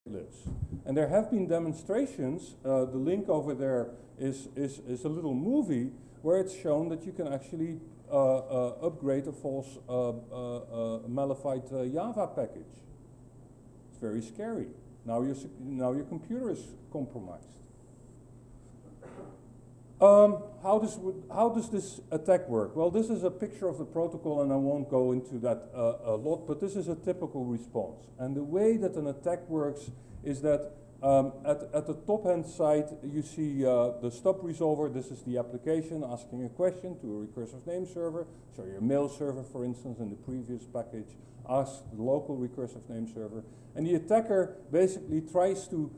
lives. And there have been demonstrations, the link over there is a little movie where it's shown that you can actually upgrade a false malified Java package. It's very scary. Now your computer is compromised. How does this attack work? Well, this is a picture of the protocol, and I won't go into that a lot, but this is a typical response. And the way that an attack works is that at the top-hand side, you see the stub resolver. This is the application asking a question to a recursive name server. So your mail server, for instance, in the previous package, asks the local recursive name server. And the attacker basically tries to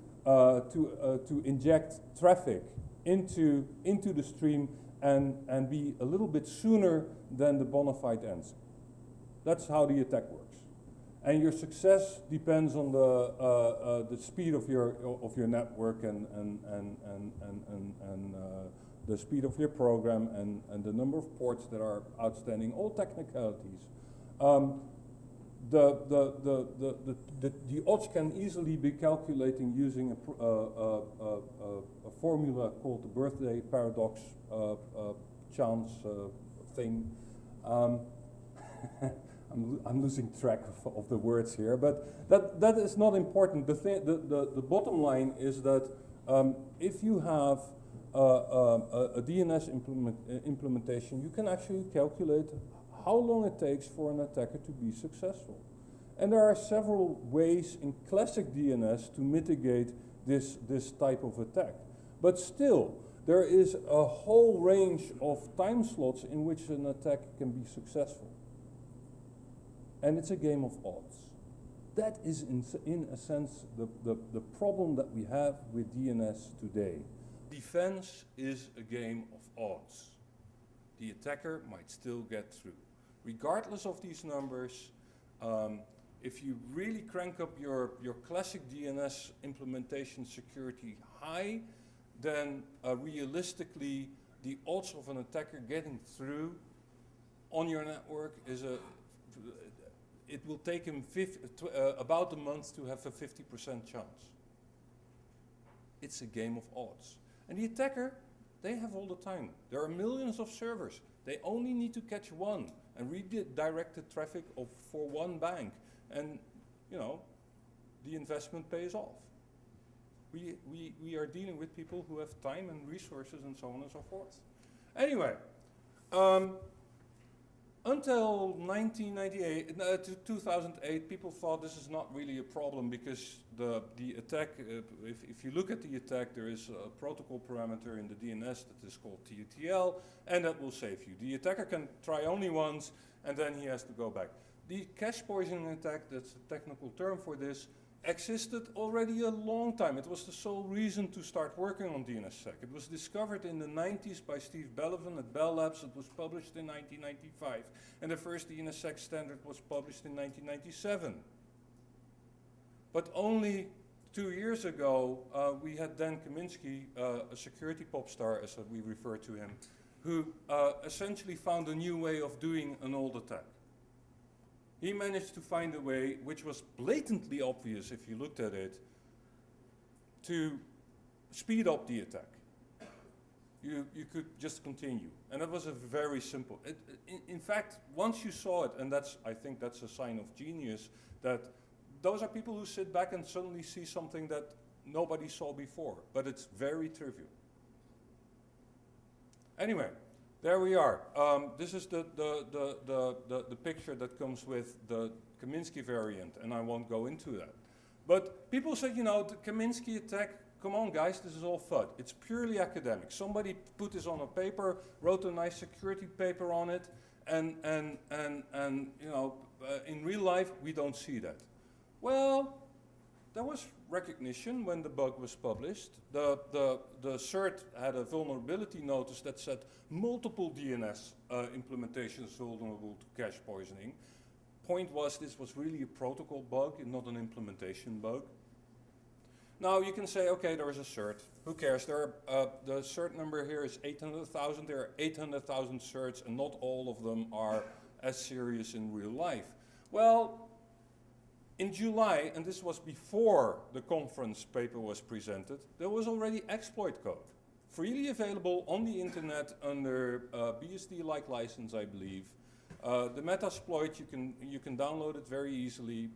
inject traffic into the stream and be a little bit sooner than the bona fide ends. That's how the attack works. And your success depends on the speed of your network and the speed of your program and the number of ports that are outstanding, all technicalities. The odds can easily be calculated using a formula called the birthday paradox chance thing. I'm losing track of the words here, but that is not important. The bottom line is that if you have a DNS implementation, you can actually calculate how long it takes for an attacker to be successful. And there are several ways in classic DNS to mitigate this type of attack. But still, there is a whole range of time slots in which an attack can be successful. And it's a game of odds. That is, in a sense, the problem that we have with DNS today. Defense is a game of odds. The attacker might still get through. Regardless of these numbers, if you really crank up your classic DNS implementation security high, then realistically, the odds of an attacker getting through on your network is it will take him about a month to have a 50% chance. It's a game of odds. And the attacker, they have all the time. There are millions of servers. They only need to catch one and redirect the traffic for one bank. And, you know, the investment pays off. We are dealing with people who have time and resources and so on and so forth. Anyway, until 2008, people thought this is not really a problem because the attack, if you look at the attack, there is a protocol parameter in the DNS that is called TUTL, and that will save you. The attacker can try only once, and then he has to go back. The cache poisoning attack, that's the technical term for this, existed already a long time. It was the sole reason to start working on DNSSEC. It was discovered in the 90s by Steve Bellevin at Bell Labs. It was published in 1995. And the first DNSSEC standard was published in 1997. But only 2 years ago, we had Dan Kaminsky, a security pop star, as we refer to him, who essentially found a new way of doing an old attack. He managed to find a way, which was blatantly obvious if you looked at it, to speed up the attack. You could just continue. And it was a very simple. In fact, once you saw it, and I think that's a sign of genius, that those are people who sit back and suddenly see something that nobody saw before. But it's very trivial. Anyway. There we are. This is the picture that comes with the Kaminsky variant, and I won't go into that. But people said, you know, the Kaminsky attack, come on guys, this is all FUD. It's purely academic. Somebody put this on a paper, wrote a nice security paper on it, and you know, in real life, we don't see that. Well, there was recognition when the bug was published. The CERT had a vulnerability notice that said multiple DNS implementations vulnerable to cache poisoning. Point was, this was really a protocol bug and not an implementation bug. Now you can say, okay, there is a CERT. Who cares? There are, the CERT number here is 800,000. There are 800,000 CERTs, and not all of them are as serious in real life. Well, In July, and this was before the conference paper was presented, there was already exploit code, freely available on the internet under BSD-like license, I believe. The Metasploit, you can download it very easily.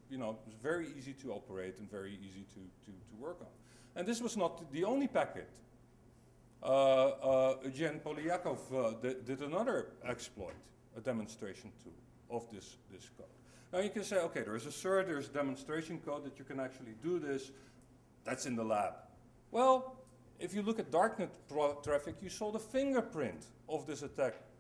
You know, it's very easy to operate and very easy to work on. And this was not the only packet. Eugen Polyakov did another exploit, a demonstration tool of this code. Now you can say, okay, there's a CERT, there's demonstration code that you can actually do this. That's in the lab. Well, if you look at darknet traffic, you saw the fingerprint of this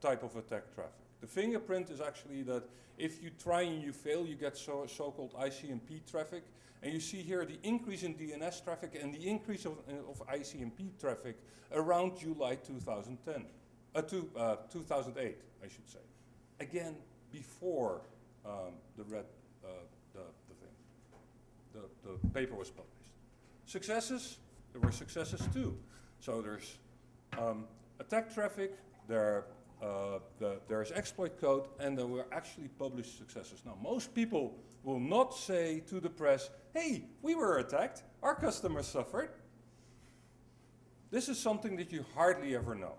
type of attack traffic. The fingerprint is actually that if you try and you fail, you get so-called ICMP traffic. And you see here the increase in DNS traffic and the increase of ICMP traffic around July 2010, 2008, I should say. Again, before the paper was published. Successes, there were successes too. So there's attack traffic, there's exploit code, and there were actually published successes. Now, most people will not say to the press, hey, we were attacked, our customers suffered. This is something that you hardly ever know.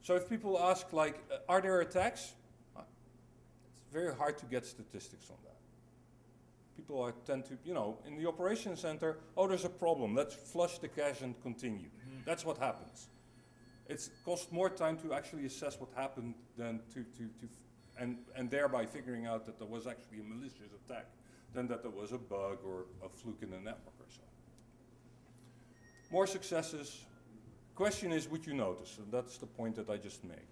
So if people ask, like, are there attacks? It's very hard to get statistics on that. People tend to, you know, in the operations center, oh, there's a problem, let's flush the cache and continue. That's what happens. It's cost more time to actually assess what happened than and thereby figuring out that there was actually a malicious attack than that there was a bug or a fluke in the network or so. More successes. Question is, would you notice? And that's the point that I just made.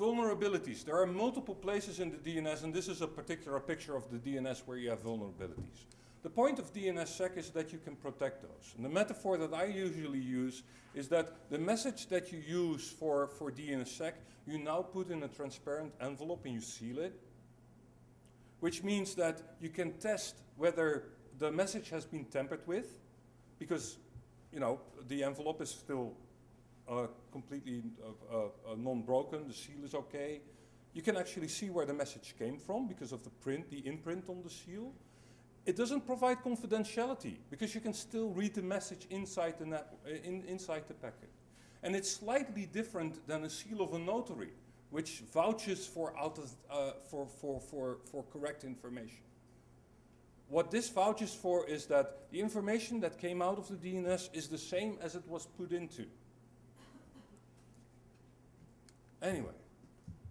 Vulnerabilities. There are multiple places in the DNS, and this is a particular picture of the DNS where you have vulnerabilities. The point of DNSSEC is that you can protect those. And the metaphor that I usually use is that the message that you use for DNSSEC, you now put in a transparent envelope and you seal it, which means that you can test whether the message has been tampered with, because, you know, the envelope is still completely non-broken, the seal is okay. You can actually see where the message came from because of the imprint on the seal. It doesn't provide confidentiality because you can still read the message inside the packet. And it's slightly different than a seal of a notary, which vouches for correct information. What this vouches for is that the information that came out of the DNS is the same as it was put into. Anyway,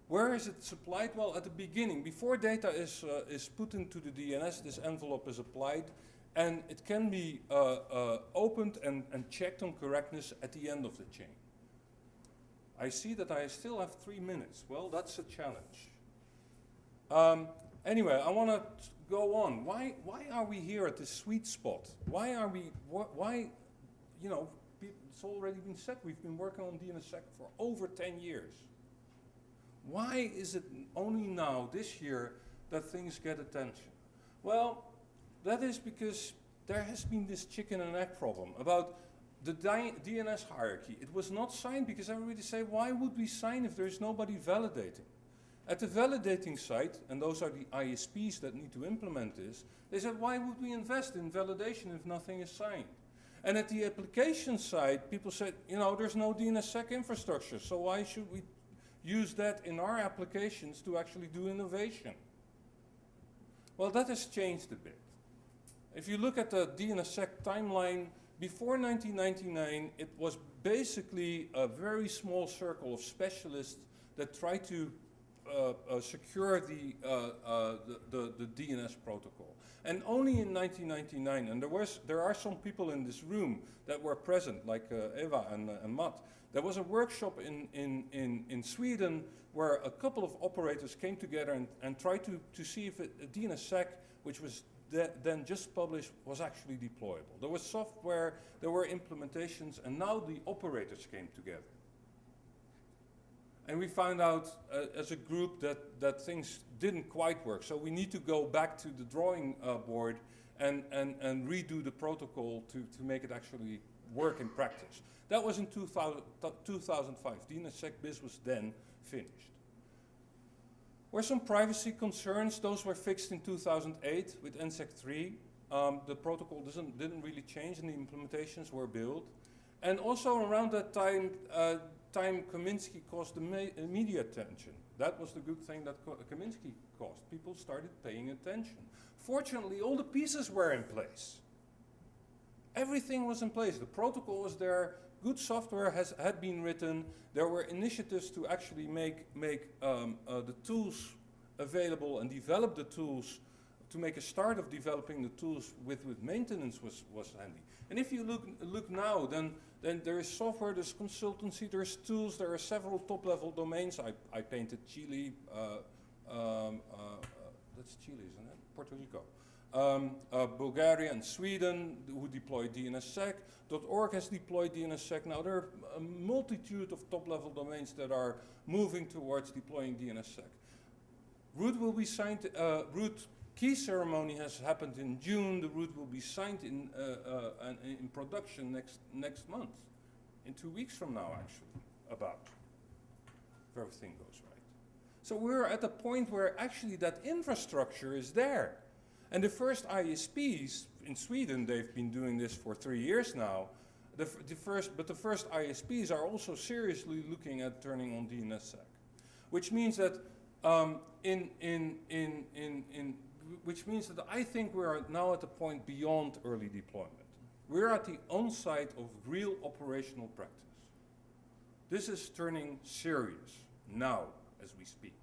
where is it supplied? Well, at the beginning, before data is put into the DNS, this envelope is applied, and it can be opened and checked on correctness at the end of the chain. I see that I still have 3 minutes. Well, that's a challenge. Anyway, I want to go on. Why are we here at this sweet spot? Why are we, you know, it's already been said, we've been working on DNSSEC for over 10 years. Why is it only now, this year, that things get attention? Well, that is because there has been this chicken and egg problem about the DNS hierarchy. It was not signed because everybody said, why would we sign if there's nobody validating? At the validating side, and those are the ISPs that need to implement this, they said, why would we invest in validation if nothing is signed? And at the application side, people said, you know, there's no DNSSEC infrastructure, so why should we use that in our applications to actually do innovation? Well, that has changed a bit. If you look at the DNSSEC timeline, before 1999, it was basically a very small circle of specialists that tried to secure the DNS protocol. And only in 1999, and there are some people in this room that were present, like Eva and Matt. There was a workshop in Sweden where a couple of operators came together and tried to see if a DNSSEC, which was then just published, was actually deployable. There was software, there were implementations, and now the operators came together. And we found out as a group that things didn't quite work. So we need to go back to the drawing board and redo the protocol to make it actually work in practice. That was in 2005. DNSSEC BIS was then finished. were some privacy concerns. Those were fixed in 2008 with NSEC 3. The protocol didn't really change and the implementations were built. And also around that time, Kaminsky caused the media attention. That was the good thing that Kaminsky caused. People started paying attention. Fortunately, all the pieces were in place. Everything was in place. The protocol was there. Good software had been written. There were initiatives to actually make the tools available and develop the tools. To make a start of developing the tools with maintenance was handy. And if you look now, then there is software, there's consultancy, there's tools, there are several top-level domains. I painted Chile, that's Chile, isn't it? Puerto Rico. Bulgaria and Sweden, who deploy DNSSEC. .org has deployed DNSSEC. Now there are a multitude of top-level domains that are moving towards deploying DNSSEC. Root will be signed, root key ceremony has happened in June. The root will be signed in production next month, in 2 weeks from now actually, about, if everything goes right. So we're at a point where actually that infrastructure is there. And the first ISPs in Sweden, they've been doing this for 3 years now. The first ISPs are also seriously looking at turning on DNSSEC, which means that which means that I think we are now at the point beyond early deployment. We're at the onsite of real operational practice. This is turning serious now as we speak.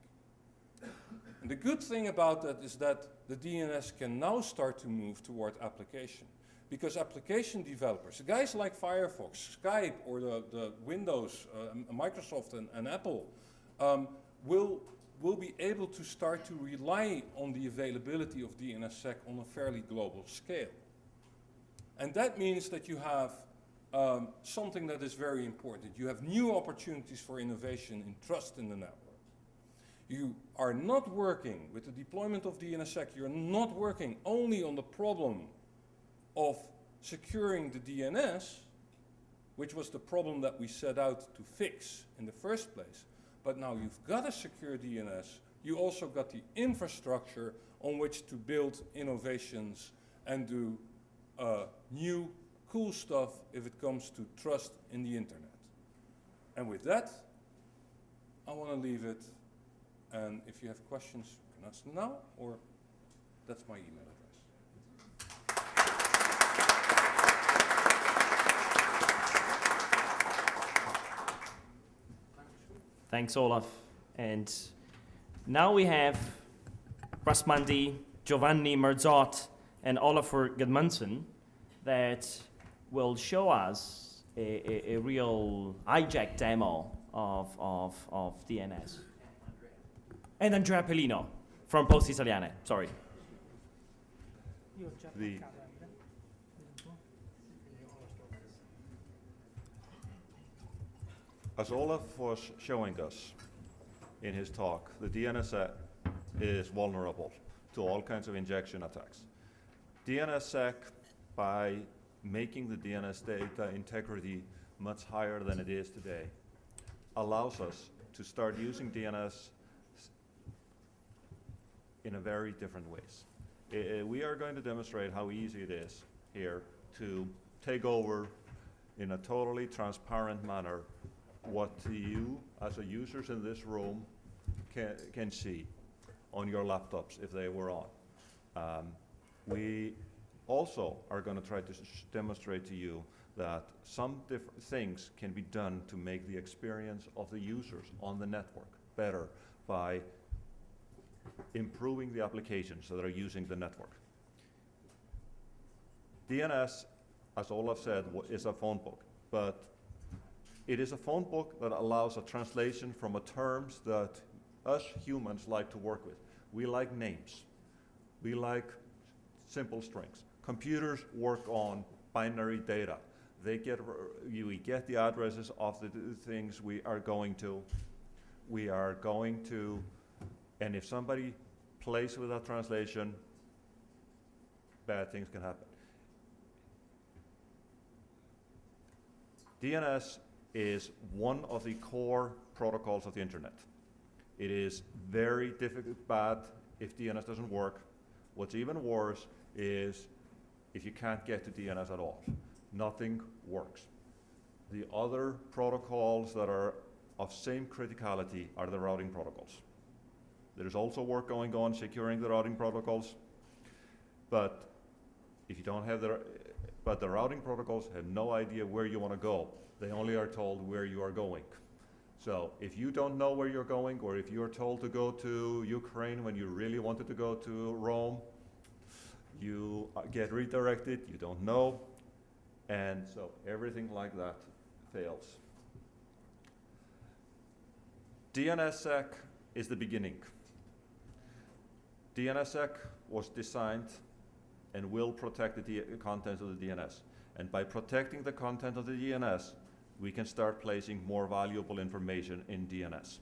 And the good thing about that is that the DNS can now start to move toward application. Because application developers, guys like Firefox, Skype, or the Windows, Microsoft and Apple, will be able to start to rely on the availability of DNSSEC on a fairly global scale. And that means that you have something that is very important. You have new opportunities for innovation and trust in the network. You are not working with the deployment of DNSSEC, you're not working only on the problem of securing the DNS, which was the problem that we set out to fix in the first place. But now you've got a secure DNS, you also got the infrastructure on which to build innovations and do new, cool stuff if it comes to trust in the internet. And with that, I want to leave it. And if you have questions, you can ask them now, or that's my email address. Thanks, Olaf. And now we have Rasmandi, Giovanni Merzot, and Olafur Gudmundsson that will show us a real hijack demo of DNS. And Andrea Pellino from Poste Italiane, sorry. As Olaf was showing us in his talk, the DNSSEC is vulnerable to all kinds of injection attacks. DNSSEC, by making the DNS data integrity much higher than it is today, allows us to start using DNS in a very different ways. We are going to demonstrate how easy it is here to take over in a totally transparent manner what you, as a users in this room, can see on your laptops if they were on. We also are going to try to demonstrate to you that some different things can be done to make the experience of the users on the network better by improving the applications that are using the network. DNS, as Olaf said, is a phone book, but it is a phone book that allows a translation from a terms that us humans like to work with. We like names. We like simple strings. Computers work on binary data. We get the addresses of the things we are going to. And if somebody plays with that translation, bad things can happen. DNS is one of the core protocols of the internet. It is very difficult, bad if DNS doesn't work. What's even worse is if you can't get to DNS at all. Nothing works. The other protocols that are of same criticality are the routing protocols. There's also work going on securing the routing protocols, but if you don't have but the routing protocols have no idea where you want to go. They only are told where you are going. So if you don't know where you're going, or if you're told to go to Ukraine when you really wanted to go to Rome, you get redirected, you don't know, and so everything like that fails. DNSSEC is the beginning. DNSSEC was designed and will protect the content of the DNS. And by protecting the content of the DNS, we can start placing more valuable information in DNS.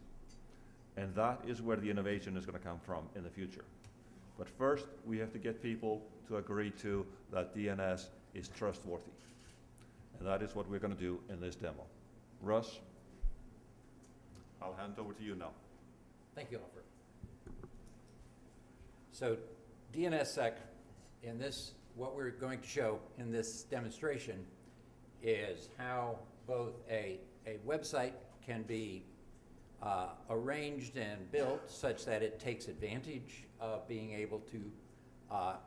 And that is where the innovation is going to come from in the future. But first, we have to get people to agree to that DNS is trustworthy. And that is what we're going to do in this demo. Russ, I'll hand over to you now. Thank you, Alfred. So DNSSEC, in this, what we're going to show in this demonstration is how both a website can be arranged and built such that it takes advantage of being able to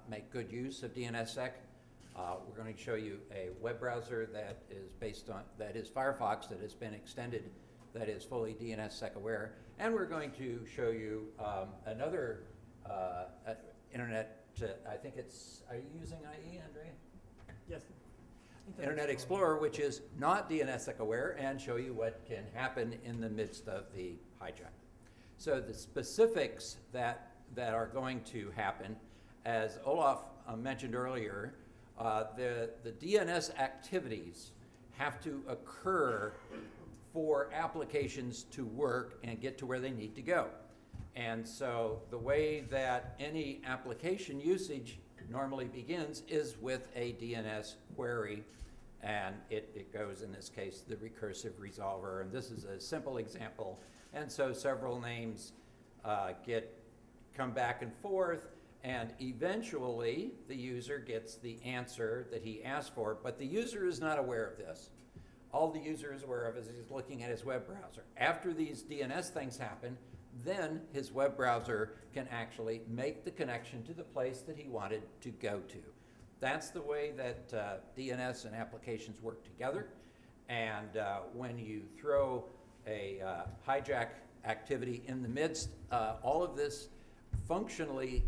make good use of DNSSEC. We're going to show you a web browser that is that is Firefox, that has been extended, that is fully DNSSEC aware. And we're going to show you another internet, I think it's, are you using IE, Andrea? Yes. Internet Explorer, which is not DNSSEC aware, and show you what can happen in the midst of the hijack. So the specifics that are going to happen, as Olaf mentioned earlier, the DNS activities have to occur for applications to work and get to where they need to go. And so the way that any application usage normally begins is with a DNS query, and it goes, in this case, the recursive resolver, and this is a simple example. And so several names come back and forth, and eventually the user gets the answer that he asked for, but the user is not aware of this. All the user is aware of is he's looking at his web browser. After these DNS things happen, then his web browser can actually make the connection to the place that he wanted to go to. That's the way that DNS and applications work together. And when you throw a hijack activity in the midst, all of this functionally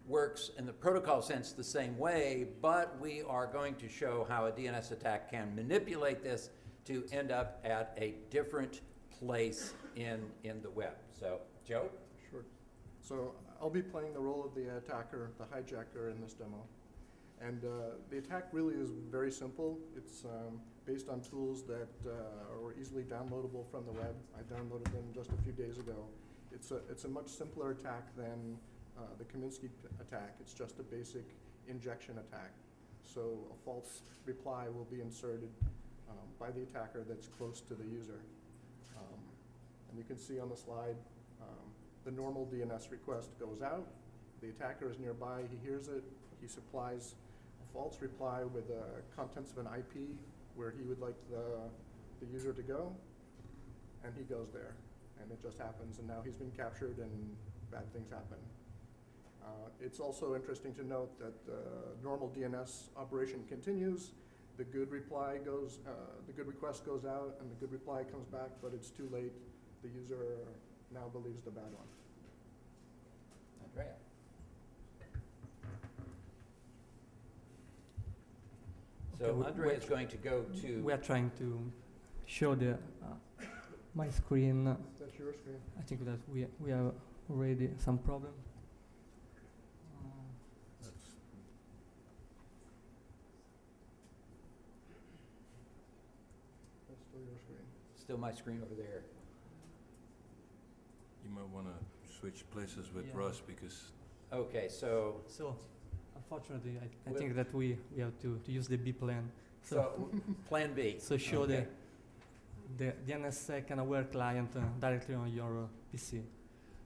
works in the protocol sense the same way, but we are going to show how a DNS attack can manipulate this to end up at a different place in the web. So, Joe? Sure. So I'll be playing the role of the attacker, the hijacker in this demo. And the attack really is very simple. It's based on tools that are easily downloadable from the web. I downloaded them just a few days ago. It's a much simpler attack than the Kaminsky attack. It's just a basic injection attack. So a false reply will be inserted by the attacker that's close to the user. And you can see on the slide, the normal DNS request goes out. The attacker is nearby, he hears it, he supplies a false reply with the contents of an IP where he would like the user to go, and he goes there. And it just happens, and now he's been captured and bad things happen. It's also interesting to note that the normal DNS operation continues. The good reply goes, the good request goes out, and the good reply comes back, but it's too late. The user now believes the bad one. Andrea? So Andrea is going to go to... We are trying to show the my screen. That's your screen. I think that we have already some problem. That's still your screen. Still my screen over there. You might want to switch places with Yeah. Russ because Okay, so Unfortunately, I Well- think that we have to use the B plan. so plan B. So show Okay. the DNSSEC and aware client directly on your PC.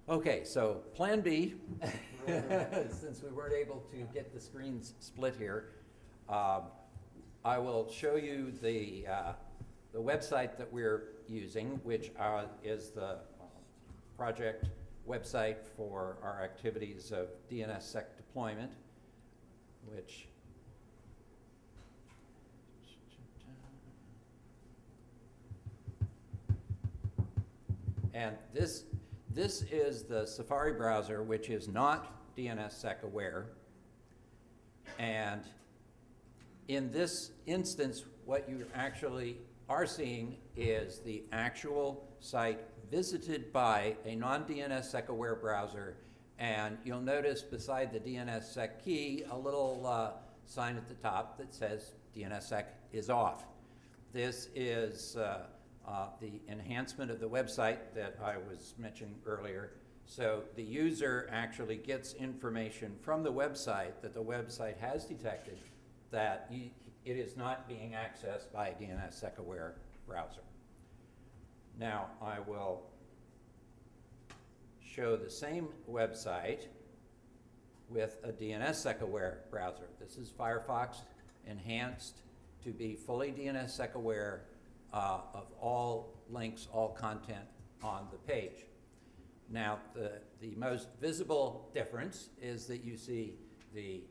Okay, so Plan B, since we weren't able to get the screens split here, I will show you the website that we're using, which is the project website for our activities of DNSSEC deployment, which and this is the Safari browser, which is not DNSSEC aware. And in this instance, what you actually are seeing is the actual site visited by a non-DNSSEC aware browser. And you'll notice beside the DNSSEC key, a little sign at the top that says DNSSEC is off. This is the enhancement of the website that I was mentioning earlier. So the user actually gets information from the website that the website has detected that it is not being accessed by a DNSSEC aware browser. Now I will show the same website with a DNSSEC aware browser. This is Firefox enhanced to be fully DNSSEC aware of all links, all content on the page. Now, the most visible difference is that you see the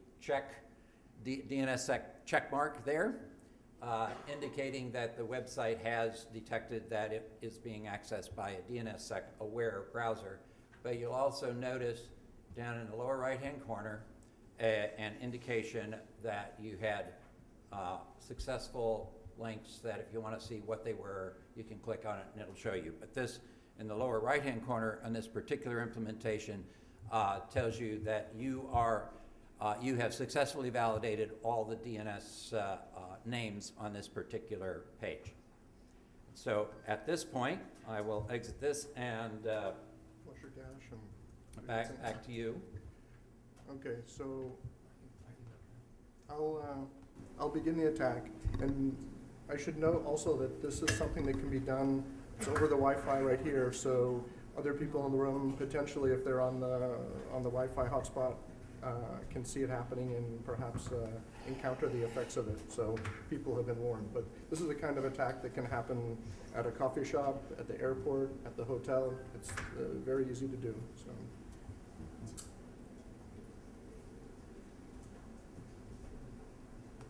DNSSEC check mark there, indicating that the website has detected that it is being accessed by a DNSSEC aware browser. But you'll also notice down in the lower right-hand corner an indication that you had successful links that if you want to see what they were, you can click on it and it'll show you. But this, in the lower right-hand corner on this particular implementation, tells you that you have successfully validated all the DNS names on this particular page. So at this point, I will exit this and Flush your dash and back to you. Okay, so I'll begin the attack, and I should note also that this is something that can be done. It's over the Wi-Fi right here, so other people in the room potentially, if they're on the Wi-Fi hotspot, can see it happening and perhaps encounter the effects of it. So people have been warned. But this is the kind of attack that can happen at a coffee shop, at the airport, at the hotel. It's very easy to do. So.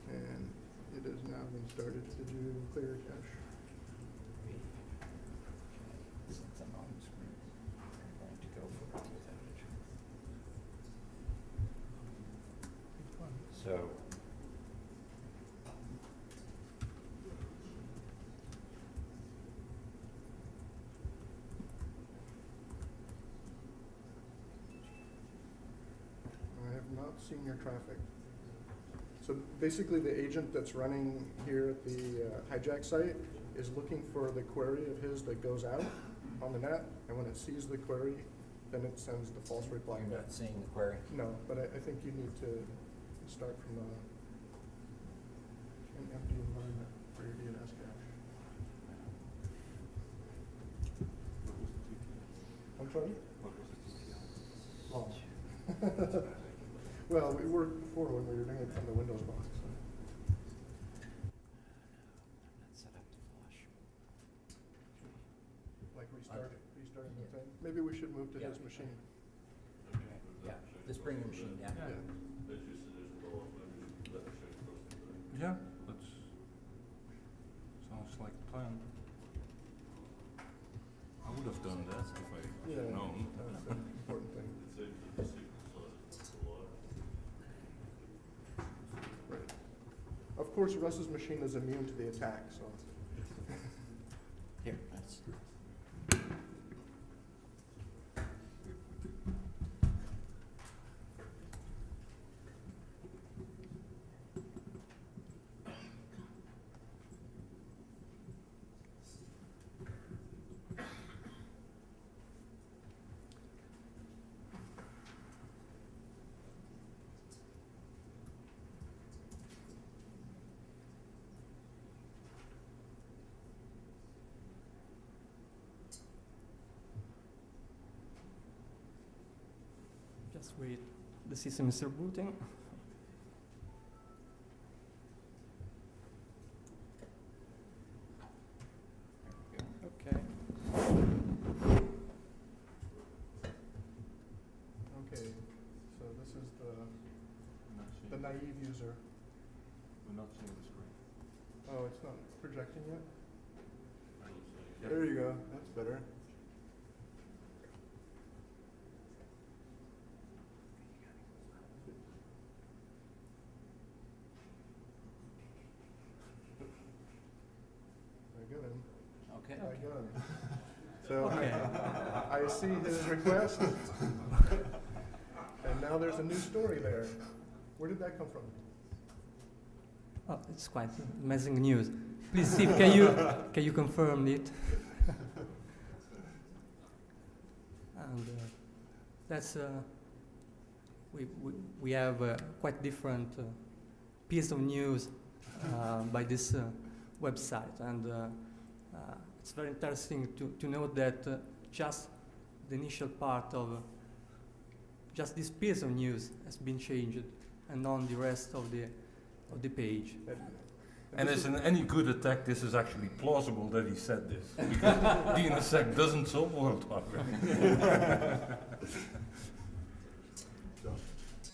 And it has now been started. Did you clear your cache? Since I'm on the screen, I'm going to go for it without it. So I have not seen your traffic. So basically the agent that's running here at the hijack site is looking for the query of his that goes out on the net, and when it sees the query, then it sends the false reply you're back. not seeing the query. No, but I think you need to start from an empty environment for your DNS cache. I'm sorry? Oh. Well, we worked before when we were doing it from the Windows box. So. Not set up to flush. Like restarting the thing. Maybe we should move to his machine. Yeah, just bring your machine down. Yeah. Yeah, that's, sounds like a plan. I would have done that if I Yeah, had known. that's an important thing. Right. Of course, Russ's machine is immune to the attack, so. Here, that's. Just wait. The system is rebooting. Okay. Okay, so this is the naive user. We're not seeing the screen. Oh, it's not projecting yet? There you go, that's better. I got him. Okay. I got him. So Okay. I see his request. And now there's a new story there. Where did that come from? Oh, it's quite amazing news. Please, Steve, can you confirm it? And that's we have quite different piece of news by this website, and it's very interesting to note that just the initial part of just this piece of news has been changed, and not the rest of the page. And as in any good attack, this is actually plausible that he said this, because DNSSEC doesn't solve world hardware.